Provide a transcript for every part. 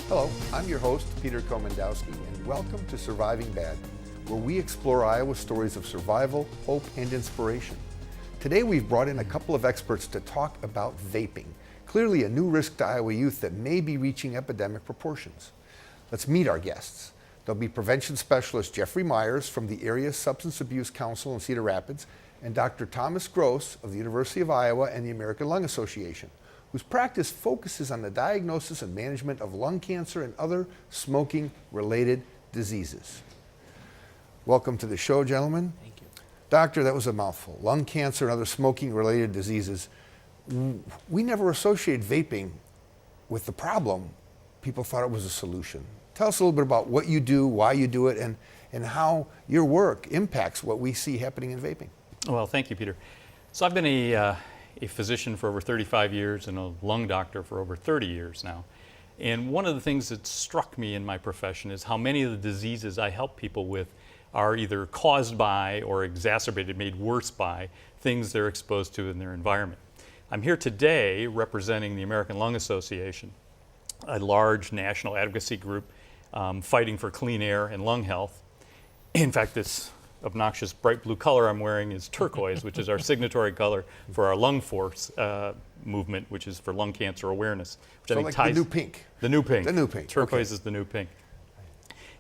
Hello, I'm your host, Peter Komendowski, and welcome to Surviving Bad, where we explore Iowa stories of survival, hope, and inspiration. Today we've brought in a couple of experts to talk about vaping, clearly a new risk to Iowa youth that may be reaching epidemic proportions. Let's meet our guests. There'll be prevention specialist Jeffrey Myers from the Area Substance Abuse Council in Cedar Rapids, and Dr. Thomas Gross of the University of Iowa and the American Lung Association, whose practice focuses on the diagnosis and management of lung cancer and other smoking-related diseases. Welcome to the show, gentlemen. Thank you. Doctor, that was a mouthful. Lung cancer and other smoking-related diseases. We never associate vaping with the problem. People thought it was a solution. Tell us a little bit about what you do, why you do it, and how your work impacts what we see happening in vaping. Well, thank you, Peter. So I've been a physician for over 35 years and a lung doctor for over 30 years now. And one of the things that struck me in my profession is how many of the diseases I help people with are either caused by or exacerbated, made worse by things they're exposed to in their environment. I'm here today representing the American Lung Association, a large national advocacy group fighting for clean air and lung health. In fact, this obnoxious bright blue color I'm wearing is turquoise, which is our signatory color for our Lung Force movement, which is for lung cancer awareness. Which So I think like ties the new pink. The new pink. The new pink. Turquoise Okay. is the new pink.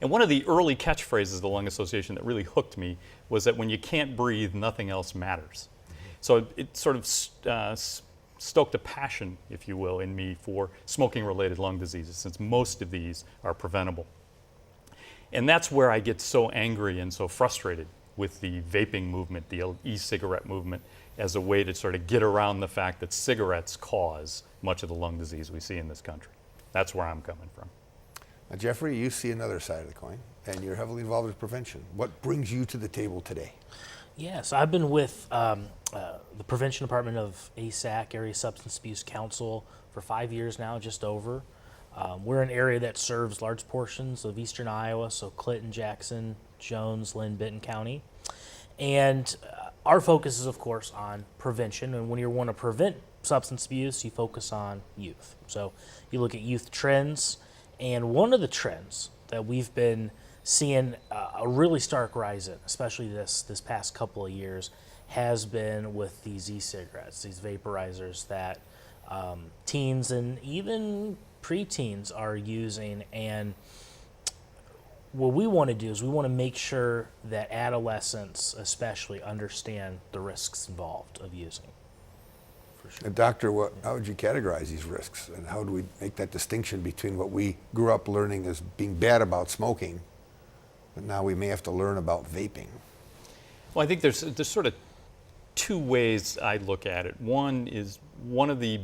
And one of the early catchphrases of the Lung Association that really hooked me was that when you can't breathe, nothing else matters. So it sort of stoked a passion, if you will, in me for smoking-related lung diseases, since most of these are preventable. And that's where I get so angry and so frustrated with the vaping movement, the e-cigarette movement, as a way to sort of get around the fact that cigarettes cause much of the lung disease we see in this country. That's where I'm coming from. Now, Jeffrey, you see another side of the coin, and you're heavily involved with prevention. What brings you to the table today? Yes, I've been with the Prevention Department of ASAC, Area Substance Abuse Council, for 5 years now, just over. We're an area that serves large portions of eastern Iowa, so Clinton, Jackson, Jones, Lynn, Benton County. And our focus is, of course, on prevention. And when you want to prevent substance abuse, you focus on youth. So you look at youth trends. And one of the trends that we've been seeing a really stark rise in, especially this past couple of years, has been with these e-cigarettes, these vaporizers that teens and even preteens are using. And what we want to do is we want to make sure that adolescents especially understand the risks involved of using. For sure. Doctor, how would you categorize these risks, and how do we make that distinction between what we grew up learning as being bad about smoking, but now we may have to learn about vaping? Well, I think there's sort of two ways I look at it. One is, one of the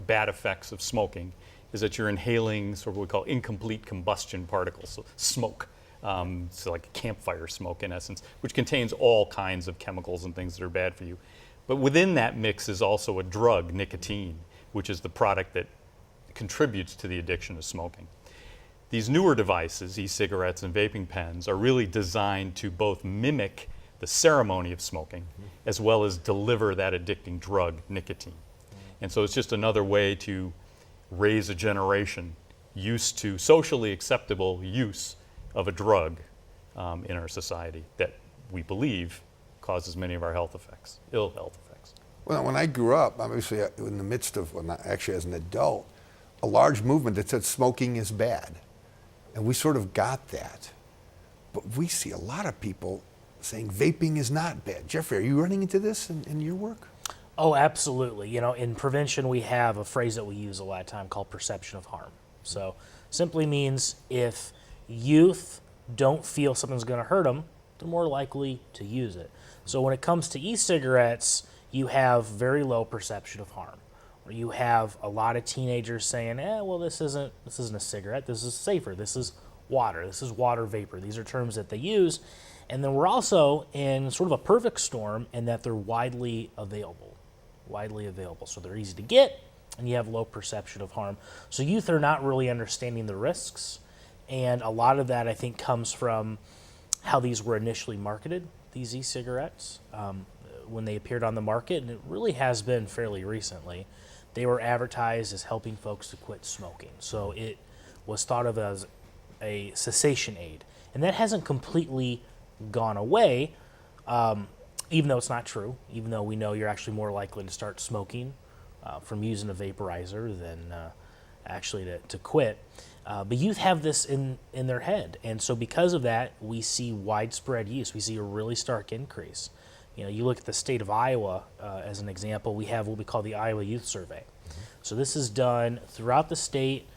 bad effects of smoking is that you're inhaling sort of what we call incomplete combustion particles, so smoke. So like campfire smoke in essence, which contains all kinds of chemicals and things that are bad for you. But within that mix is also a drug, nicotine, which is the product that contributes to the addiction of smoking. These newer devices, e-cigarettes and vaping pens, are really designed to both mimic the ceremony of smoking as well as deliver that addicting drug, nicotine. And so it's just another way to raise a generation used to socially acceptable use of a drug in our society that we believe causes many of our health effects, ill health effects. Well, when I grew up, obviously in the midst of, well, not actually as an adult, a large movement that said smoking is bad. And we sort of got that. But we see a lot of people saying vaping is not bad. Jeffrey, are you running into this in your work? Oh, absolutely. You know, in prevention, we have a phrase that we use a lot of time called perception of harm. So simply means if youth don't feel something's going to hurt them, they're more likely to use it. So when it comes to e-cigarettes, you have very low perception of harm. Or you have a lot of teenagers saying, well, this isn't a cigarette, this is safer, this is water vapor. These are terms that they use. And then we're also in sort of a perfect storm in that they're widely available. So they're easy to get, and you have low perception of harm. So youth are not really understanding the risks, and a lot of that, I think, comes from how these were initially marketed, these e-cigarettes, when they appeared on the market, and it really has been fairly recently. They were advertised as helping folks to quit smoking. So it was thought of as a cessation aid. And that hasn't completely gone away, even though it's not true, even though we know you're actually more likely to start smoking from using a vaporizer than actually to quit. But youth have this in their head. And so because of that, we see widespread use. We see a really stark increase. You know, you look at the state of Iowa as an example, we have what we call the Iowa Youth Survey. So this is done throughout the state.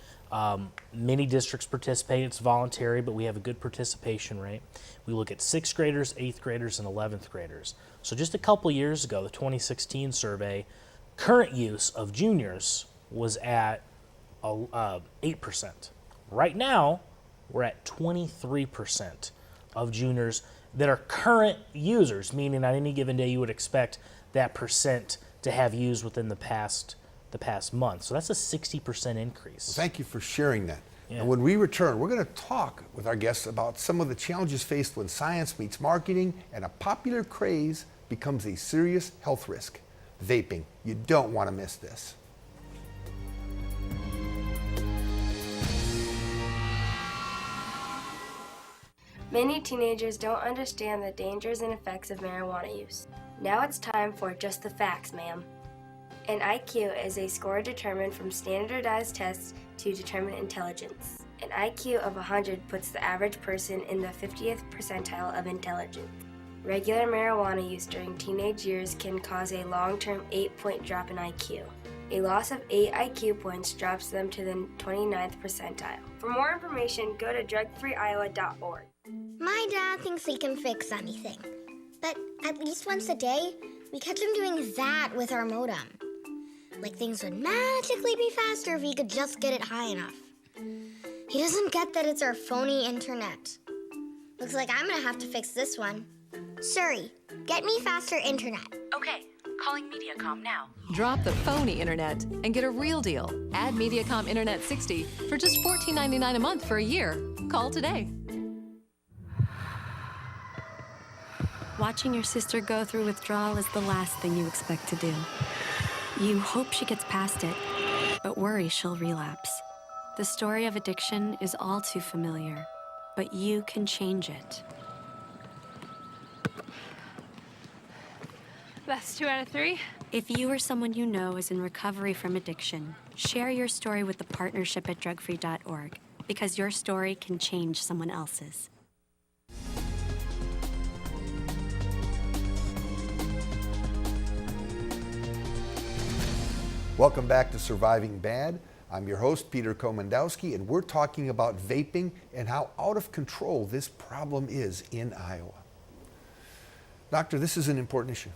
Many districts participate. It's voluntary, but we have a good participation rate. We look at 6th graders, 8th graders, and 11th graders. So just a couple years ago, the 2016 survey, current use of juniors was at 8%. Right now, we're at 23% of juniors that are current users, meaning on any given day you would expect that percent to have used within the past month. So that's a 60% increase. Well, thank you for sharing that. Yeah. And when we return, we're going to talk with our guests about some of the challenges faced when science meets marketing and a popular craze becomes a serious health risk. Vaping. You don't want to miss this. Many teenagers don't understand the dangers and effects of marijuana use. Now it's time for Just the Facts, ma'am. An IQ is a score determined from standardized tests to determine intelligence. An IQ of 100 puts the average person in the 50th percentile of intelligence. Regular marijuana use during teenage years can cause a long-term 8-point drop in IQ. A loss of 8 IQ points drops them to the 29th percentile. For more information, go to drugfreeiowa.org. My dad thinks he can fix anything, but at least once a day, we catch him doing that with our modem. Like things would magically be faster if he could just get it high enough. He doesn't get that it's our phony internet. Looks like I'm gonna have to fix this one. Siri, get me faster internet. Okay, calling Mediacom now. Drop the phony internet and get a real deal. Add Mediacom Internet 60 for just $14.99 a month for a year. Call today. Watching your sister go through withdrawal is the last thing you expect to do. You hope she gets past it, but worry she'll relapse. The story of addiction is all too familiar, but you can change it. That's 2 out of 3. If you or someone you know is in recovery from addiction, share your story with the partnership at drugfree.org, because your story can change someone else's. Welcome back to Surviving Bad. I'm your host, Peter Komendowski, and we're talking about vaping and how out of control this problem is in Iowa. Doctor, this is an important issue.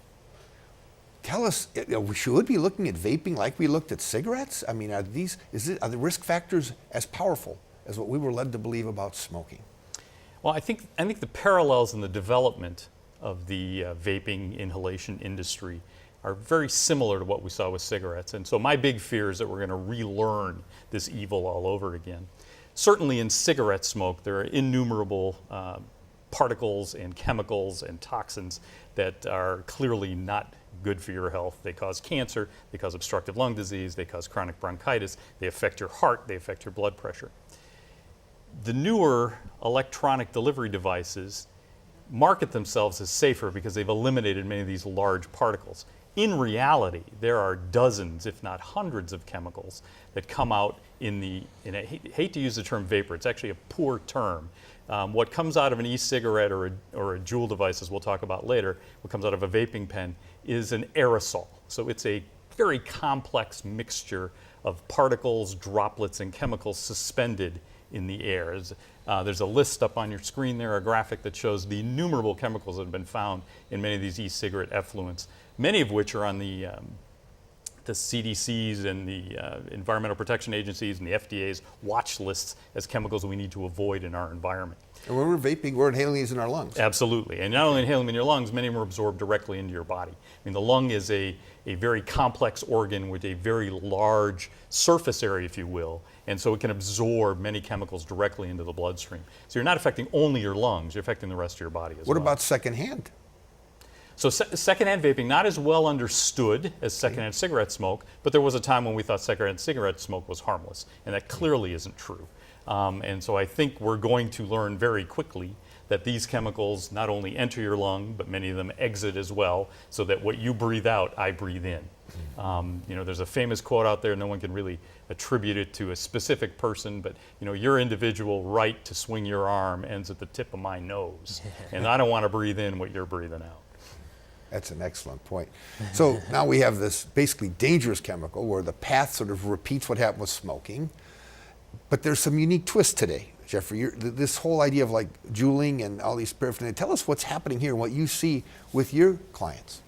Tell us, we should be looking at vaping like we looked at cigarettes? I mean, are the risk factors as powerful as what we were led to believe about smoking? Well, I think the parallels in the development of the vaping inhalation industry are very similar to what we saw with cigarettes. And so my big fear is that we're going to relearn this evil all over again. Certainly in cigarette smoke, there are innumerable particles and chemicals and toxins that are clearly not good for your health. They cause cancer, they cause obstructive lung disease, they cause chronic bronchitis, they affect your heart, they affect your blood pressure. The newer electronic delivery devices market themselves as safer because they've eliminated many of these large particles. In reality, there are dozens, if not hundreds, of chemicals that come out and I hate to use the term vapor, it's actually a poor term. What comes out of an e-cigarette or a Juul device, as we'll talk about later, what comes out of a vaping pen is an aerosol. So it's a very complex mixture of particles, droplets, and chemicals suspended in the air. There's a list up on your screen there, a graphic that shows the innumerable chemicals that have been found in many of these e-cigarette effluents, many of which are on the CDC's and the Environmental Protection Agencies and the FDA's watch lists as chemicals we need to avoid in our environment. And when we're vaping, we're inhaling these in our lungs. Absolutely. And not only inhaling them in your lungs, many of them are absorbed directly into your body. I mean, the lung is a very complex organ with a very large surface area, if you will, and so it can absorb many chemicals directly into the bloodstream. So you're not affecting only your lungs, you're affecting the rest of your body as well. What about secondhand? So secondhand vaping, not as well understood as secondhand cigarette smoke, but there was a time when we thought secondhand cigarette smoke was harmless, and that clearly isn't true. And so I think we're going to learn very quickly that these chemicals not only enter your lung, but many of them exit as well, so that what you breathe out, I breathe in. There's a famous quote out there, no one can really attribute it to a specific person, but your individual right to swing your arm ends at the tip of my nose. And I don't want to breathe in what you're breathing out. That's an excellent point. So now we have this basically dangerous chemical where the path sort of repeats what happened with smoking, but there's some unique twists today. Jeffrey, this whole idea of like juuling and all these paraphernalia, tell us what's happening here and what you see with your clients.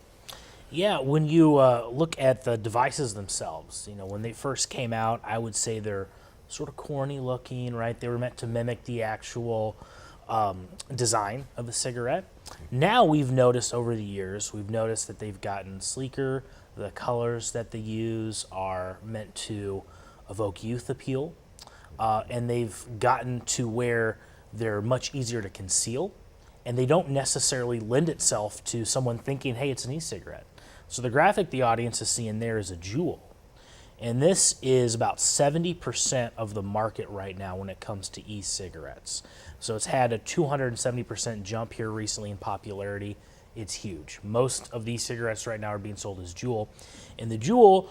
Yeah, when you look at the devices themselves, when they first came out, I would say they're sort of corny looking, right? They were meant to mimic the actual design of a cigarette. Now we've noticed over the years, that they've gotten sleeker. The colors that they use are meant to evoke youth appeal. And they've gotten to where they're much easier to conceal, and they don't necessarily lend itself to someone thinking, hey, it's an e-cigarette. So the graphic the audience is seeing there is a Juul. And this is about 70% of the market right now when it comes to e-cigarettes. So it's had a 270% jump here recently in popularity. It's huge. Most of these cigarettes right now are being sold as Juul. And the Juul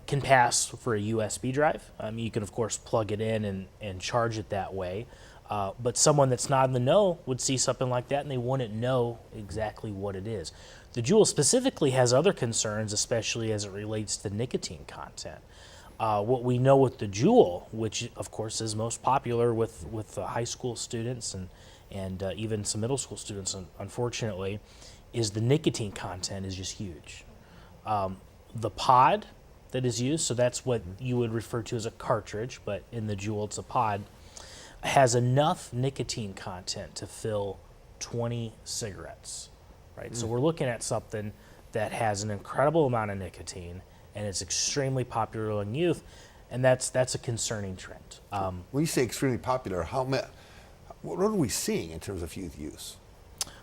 can pass for a USB drive. You can, of course, plug it in and charge it that way. But someone that's not in the know would see something like that and they wouldn't know exactly what it is. The Juul specifically has other concerns, especially as it relates to nicotine content. What we know with the Juul, which of course is most popular with high school students and even some middle school students, unfortunately, is the nicotine content is just huge. The pod that is used, so that's what you would refer to as a cartridge, but in the Juul it's a pod, has enough nicotine content to fill 20 cigarettes, right? So we're looking at something that has an incredible amount of nicotine and it's extremely popular in youth, and that's a concerning trend. When you say extremely popular, what are we seeing in terms of youth use?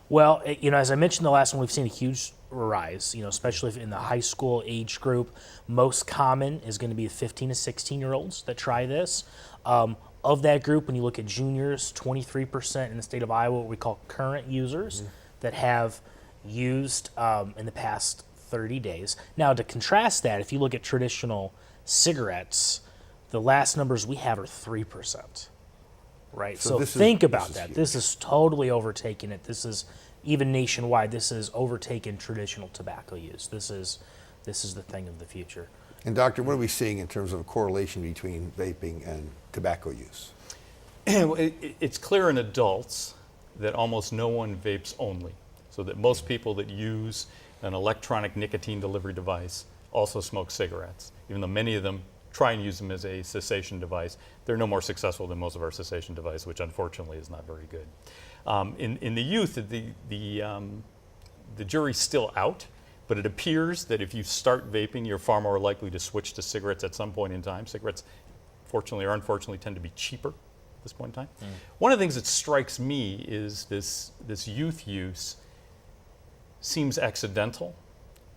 Well, as I mentioned the last one, we've seen a huge rise, especially in the high school age group. Most common is going to be 15 to 16-year-olds that try this. Of that group, when you look at juniors, 23% in the state of Iowa, what we call current users that have used in the past 30 days. Now, to contrast that, if you look at traditional cigarettes, the last numbers we have are 3%. Right, so think about that. This is totally overtaking it. This is, even nationwide, this is overtaken traditional tobacco use. This is the thing of the future. And doctor, what are we seeing in terms of a correlation between vaping and tobacco use? It's clear in adults that almost no one vapes only, so that most people that use an electronic nicotine delivery device also smoke cigarettes, even though many of them try and use them as a cessation device. They're no more successful than most of our cessation device, which unfortunately is not very good. In the youth, the jury's still out, but it appears that if you start vaping, you're far more likely to switch to cigarettes at some point in time. Cigarettes, fortunately or unfortunately, tend to be cheaper at this point in time. One of the things that strikes me is this youth use seems accidental,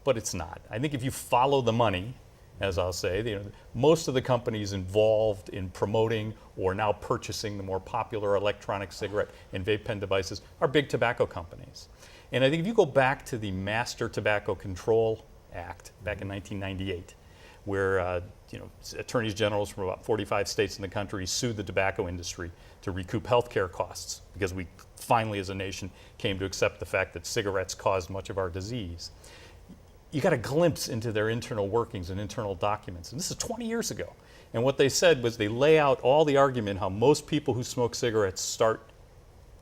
but it's not. I think if you follow the money, as I'll say, most of the companies involved in promoting or now purchasing the more popular electronic cigarette and vape pen devices are big tobacco companies. And I think if you go back to the Master Tobacco Control Act back in 1998, where attorneys generals from about 45 states in the country sued the tobacco industry to recoup health care costs because we finally as a nation came to accept the fact that cigarettes caused much of our disease. You got a glimpse into their internal workings and internal documents. And this is 20 years ago. And what they said was they lay out all the argument how most people who smoke cigarettes start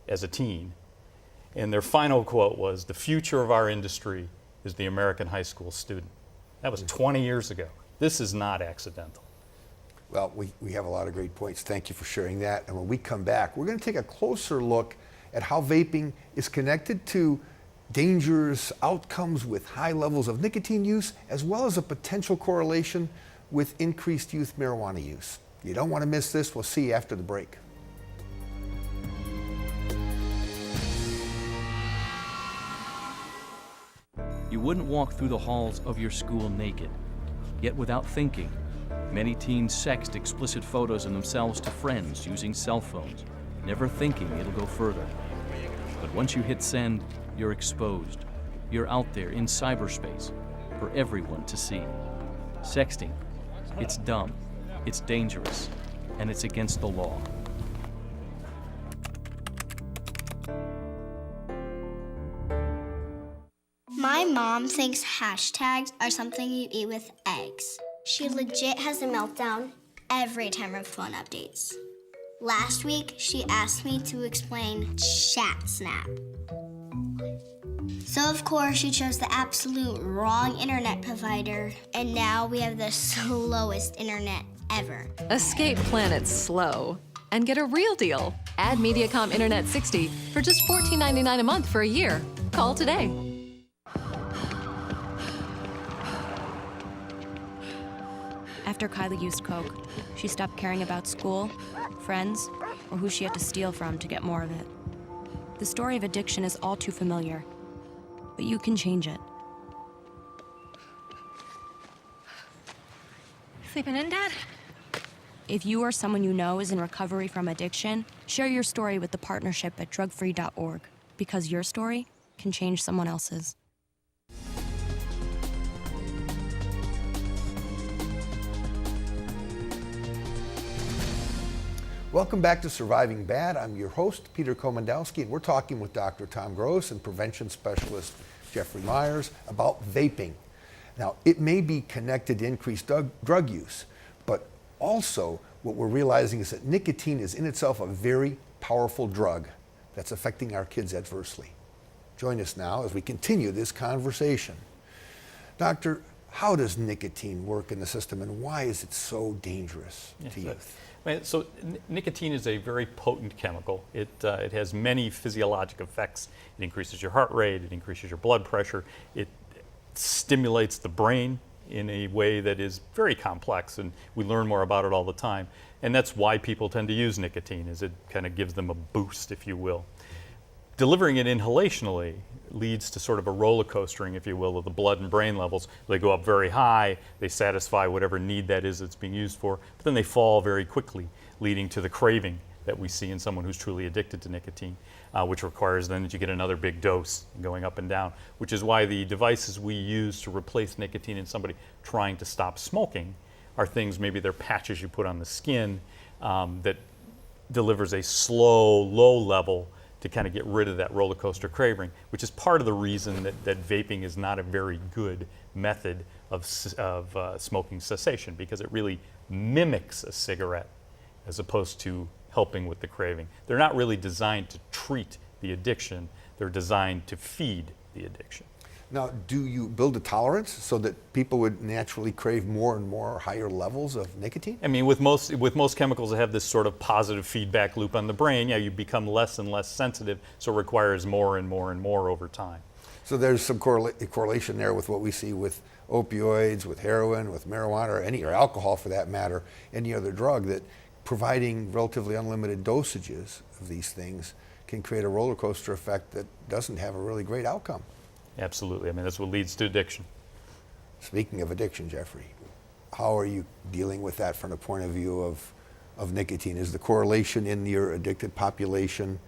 as a teen. And their final quote was, "The future of our industry is the American high school student." That was 20 years ago. This is not accidental. Well, we have a lot of great points. Thank you for sharing that. And when we come back, we're going to take a closer look at how vaping is connected to dangerous outcomes with high levels of nicotine use, as well as a potential correlation with increased youth marijuana use. You don't want to miss this. We'll see you after the break. You wouldn't walk through the halls of your school naked, yet without thinking, Many teens sext explicit photos of themselves to friends using cell phones, never thinking it'll go further. But once you hit send, you're exposed. You're out there in cyberspace for everyone to see. Sexting, it's dumb, it's dangerous, and it's against the law. My mom thinks hashtags are something you eat with eggs. She legit has a meltdown every time her phone updates. Last week, she asked me to explain chat snap. So of course, she chose the absolute wrong internet provider, and now we have the slowest internet ever. Escape Planet Slow and get a real deal. Add Mediacom Internet 60 for just $14.99 a month for a year. Call today. After Kylie used coke, she stopped caring about school, friends, or who she had to steal from to get more of it. The story of addiction is all too familiar, but you can change it. Sleeping in, Dad? If you or someone you know is in recovery from addiction, share your story with the partnership at drugfree.org, because your story can change someone else's. Welcome back to Surviving Bad. I'm your host, Peter Komendowski, and we're talking with Dr. Tom Gross and prevention specialist Jeffrey Myers about vaping. Now, it may be connected to increased drug use, but also what we're realizing is that nicotine is in itself a very powerful drug that's affecting our kids adversely. Join us now as we continue this conversation. Doctor, how does nicotine work in the system, and why is it so dangerous to youth? So nicotine is a very potent chemical. It has many physiologic effects. It increases your heart rate, it increases your blood pressure, it stimulates the brain in a way that is very complex, and we learn more about it all the time. And that's why people tend to use nicotine, is it kind of gives them a boost, if you will. Delivering it inhalationally leads to sort of a roller coastering, if you will, of the blood and brain levels. They go up very high, they satisfy whatever need that is that's being used for, but then they fall very quickly, leading to the craving that we see in someone who's truly addicted to nicotine, which requires then that you get another big dose going up and down, which is why the devices we use to replace nicotine in somebody trying to stop smoking are things, maybe they're patches you put on the skin that delivers a slow, low level to kind of get rid of that roller coaster craving, which is part of the reason that vaping is not a very good method of smoking cessation, because it really mimics a cigarette as opposed to helping with the craving. They're not really designed to treat the addiction, they're designed to feed the addiction. Now, do you build a tolerance so that people would naturally crave more and more higher levels of nicotine? I mean, with most chemicals that have this sort of positive feedback loop on the brain, you become less and less sensitive, so it requires more and more and more over time. So there's some correlation there with what we see with opioids, with heroin, with marijuana, or alcohol for that matter, any other drug, that providing relatively unlimited dosages of these things can create a roller coaster effect that doesn't have a really great outcome. Absolutely. I mean, that's what leads to addiction. Speaking of addiction, Jeffrey, how are you dealing with that from the point of view of nicotine? Is the correlation in your addicted population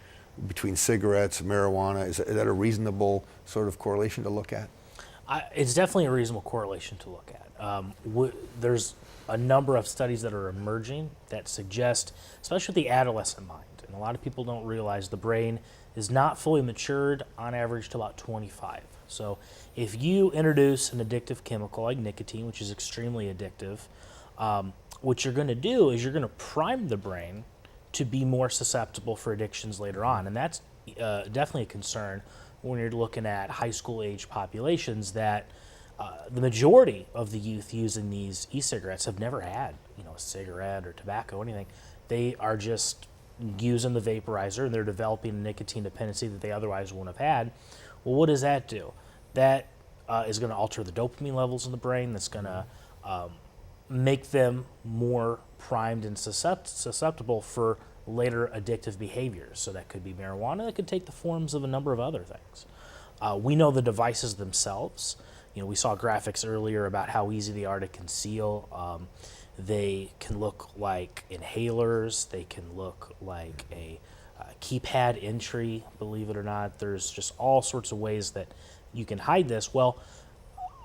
between cigarettes, marijuana, is that a reasonable sort of correlation to look at? It's definitely a reasonable correlation to look at. There's a number of studies that are emerging that suggest, especially with the adolescent mind, and a lot of people don't realize the brain is not fully matured on average to about 25. So if you introduce an addictive chemical like nicotine, which is extremely addictive, what you're going to do is you're going to prime the brain to be more susceptible for addictions later on. And that's definitely a concern when you're looking at high school age populations, that the majority of the youth using these e-cigarettes have never had, a cigarette or tobacco or anything. They are just using the vaporizer, and they're developing a nicotine dependency that they otherwise wouldn't have had. Well, what does that do? That is going to alter the dopamine levels in the brain. That's going to make them more primed and susceptible for later addictive behaviors. So that could be marijuana. That could take the forms of a number of other things. We know the devices themselves we saw graphics earlier about how easy they are to conceal. They can look like inhalers. They can look like a keypad entry, believe it or not. There's just all sorts of ways that you can hide this. Well,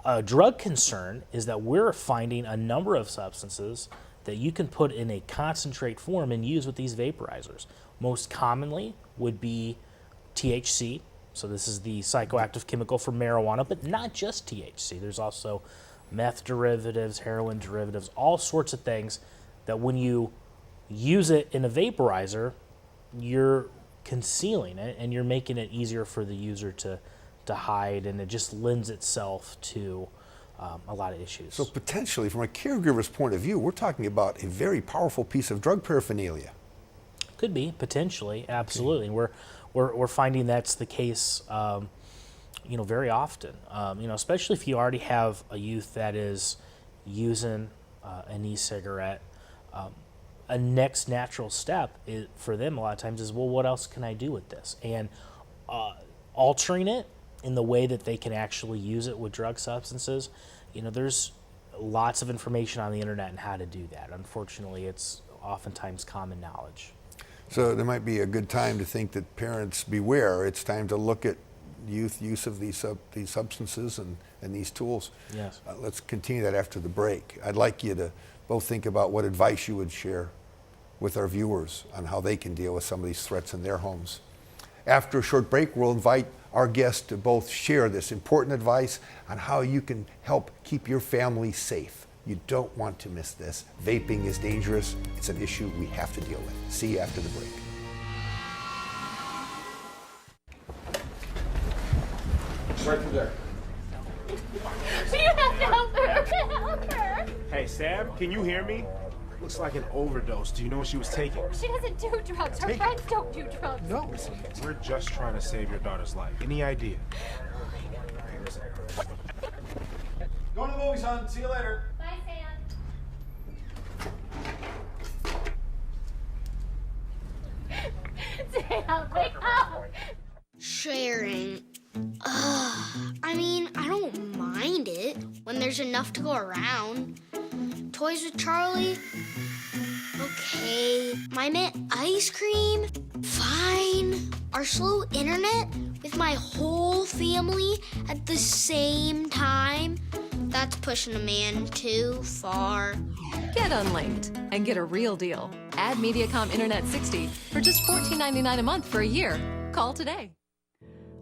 a drug concern is that we're finding a number of substances that you can put in a concentrate form and use with these vaporizers. Most commonly would be THC. So this is the psychoactive chemical for marijuana, but not just THC. There's also meth derivatives, heroin derivatives, all sorts of things that when you use it in a vaporizer, you're concealing it and you're making it easier for the user to hide, and it just lends itself to a lot of issues. So potentially, from a caregiver's point of view, we're talking about a very powerful piece of drug paraphernalia. Could be, potentially, absolutely. Okay. We're finding that's the case, very often. Especially if you already have a youth that is using an e-cigarette. A next natural step for them a lot of times is, well, what else can I do with this? And altering it in the way that they can actually use it with drug substances, there's lots of information on the internet on how to do that. Unfortunately, it's oftentimes common knowledge. So there might be a good time to think that parents beware. It's time to look at youth use of these substances and these tools. Yes. Let's continue that after the break. I'd like you to both think about what advice you would share with our viewers on how they can deal with some of these threats in their homes. After a short break, we'll invite our guests to both share this important advice on how you can help keep your family safe. You don't want to miss this. Vaping is dangerous. It's an issue we have to deal with. See you after the break. Right through there. You have to help her. Help her. Hey, Sam, can you hear me? Looks like an overdose. Do you know what she was taking? She doesn't do drugs. Her friends don't do drugs. No, listen, we're just trying to save your daughter's life. Any idea? Okay, listen. Going to the movies, son. See you later. Bye, Sam. Sam, wake up. Sharing. I don't mind it when there's enough to go around. Toys with Charlie? Okay. My mint ice cream? Fine. Our slow internet with my whole family at the same time? That's pushing a man too far. Get unlinked and get a real deal. Add Mediacom Internet 60 for just $14.99 a month for a year. Call today.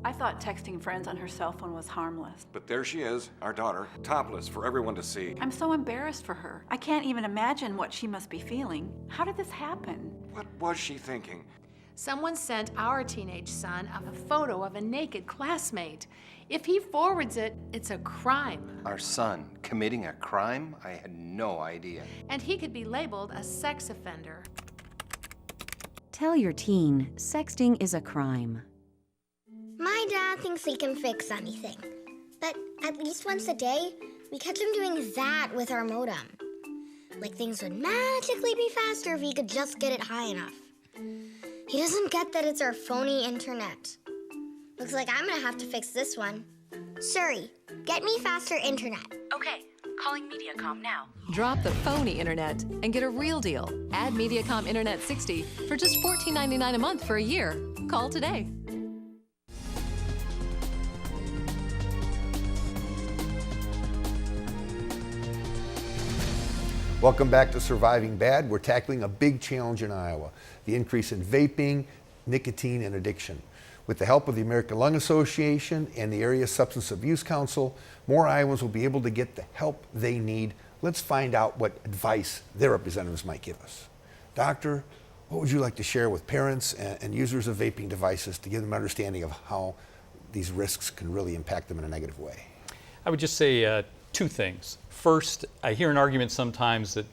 I thought texting friends on her cell phone was harmless. But there she is, our daughter, topless for everyone to see. I'm so embarrassed for her. I can't even imagine what she must be feeling. How did this happen? What was she thinking? Someone sent our teenage son a photo of a naked classmate. If he forwards it, it's a crime. Our son committing a crime? I had no idea. And he could be labeled a sex offender. Tell your teen, sexting is a crime. My dad thinks he can fix anything. But at least once a day, we catch him doing that with our modem. Like things would magically be faster if he could just get it high enough. He doesn't get that it's our phony internet. Looks like I'm gonna have to fix this one. Siri, get me faster internet. Okay, calling Mediacom now. Drop the phony internet and get a real deal. Add Mediacom Internet 60 for just $14.99 a month for a year. Call today. Welcome back to Surviving Bad. We're tackling a big challenge in Iowa, the increase in vaping, nicotine, and addiction. With the help of the American Lung Association and the Area Substance Abuse Council, more Iowans will be able to get the help they need. Let's find out what advice their representatives might give us. Doctor, what would you like to share with parents and users of vaping devices to give them an understanding of how these risks can really impact them in a negative way? I would just say two things. First, I hear an argument sometimes that,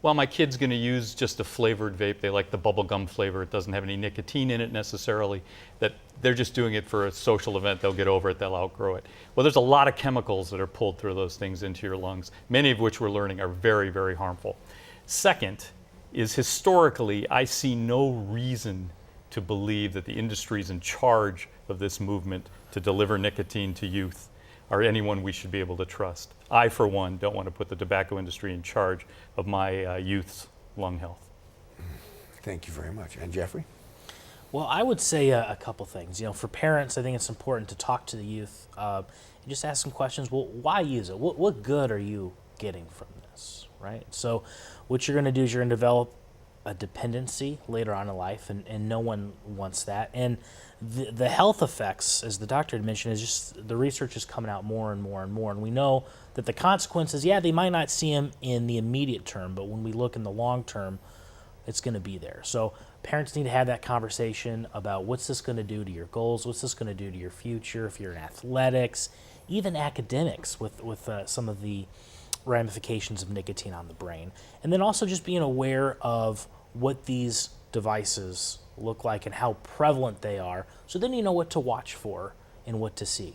well, my kid's going to use just a flavored vape. They like the bubblegum flavor. It doesn't have any nicotine in it necessarily. That they're just doing it for a social event. They'll get over it. They'll outgrow it. Well, there's a lot of chemicals that are pulled through those things into your lungs, many of which we're learning are very, very harmful. Second is historically, I see no reason to believe that the industry is in charge of this movement to deliver nicotine to youth. are anyone we should be able to trust. I, for one, don't want to put the tobacco industry in charge of my youth's lung health. Thank you very much. And Jeffrey? Well, I would say a couple things. For parents, I think it's important to talk to the youth and just ask some questions. Well, why use it? What good are you getting from this, right? So what you're going to do is you're going to develop a dependency later on in life, and no one wants that. And the health effects, as the doctor had mentioned, is just the research is coming out more and more and more. And we know that the consequences, they might not see them in the immediate term, but when we look in the long term, it's going to be there. So parents need to have that conversation about what's this going to do to your goals, what's this going to do to your future, if you're in athletics, even academics with some of the ramifications of nicotine on the brain. And then also just being aware of what these devices look like and how prevalent they are, so then you know what to watch for and what to see.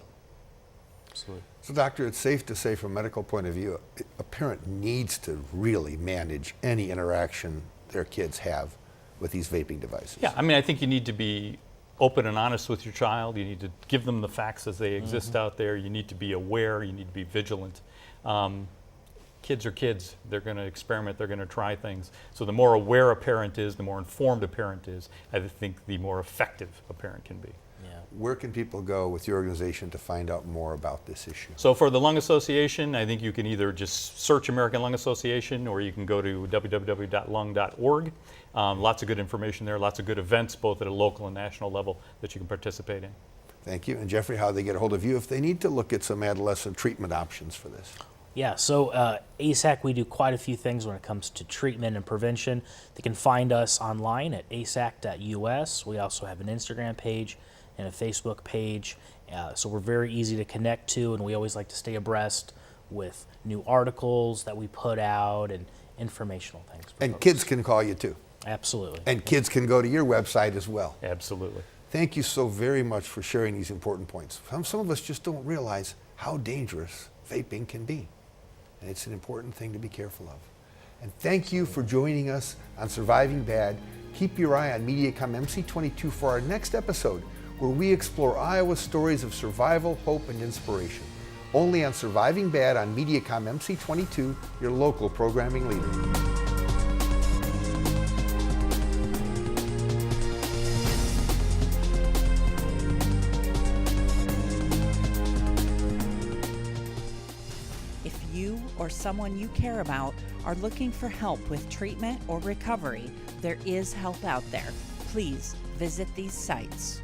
Absolutely. So, doctor, it's safe to say from a medical point of view, a parent needs to really manage any interaction their kids have with these vaping devices. Yeah, I mean, I think you need to be open and honest with your child. You need to give them the facts as they exist out there. You need to be aware. You need to be vigilant. Kids are kids. They're going to experiment. They're going to try things. So the more aware a parent is, the more informed a parent is, I think the more effective a parent can be. Where can people go with your organization to find out more about this issue? So for the Lung Association, I think you can either just search American Lung Association, or you can go to www.lung.org. Lots of good information there, lots of good events, both at a local and national level, that you can participate in. Thank you. And Jeffrey, how do they get a hold of you if they need to look at some adolescent treatment options for this? Yeah, so ASAC, we do quite a few things when it comes to treatment and prevention. They can find us online at asac.us. We also have an Instagram page and a Facebook page, so we're very easy to connect to, and we always like to stay abreast with new articles that we put out and informational things. And kids can call you too. Absolutely. And kids can go to your website as well. Absolutely. Thank you so very much for sharing these important points. Some of us just don't realize how dangerous vaping can be. And it's an important thing to be careful of. And thank you for joining us on Surviving Bad. Keep your eye on Mediacom MC22 for our next episode, where we explore Iowa's stories of survival, hope, and inspiration. Only on Surviving Bad on Mediacom MC22, your local programming leader. Or someone you care about are looking for help with treatment or recovery, there is help out there. Please visit these sites.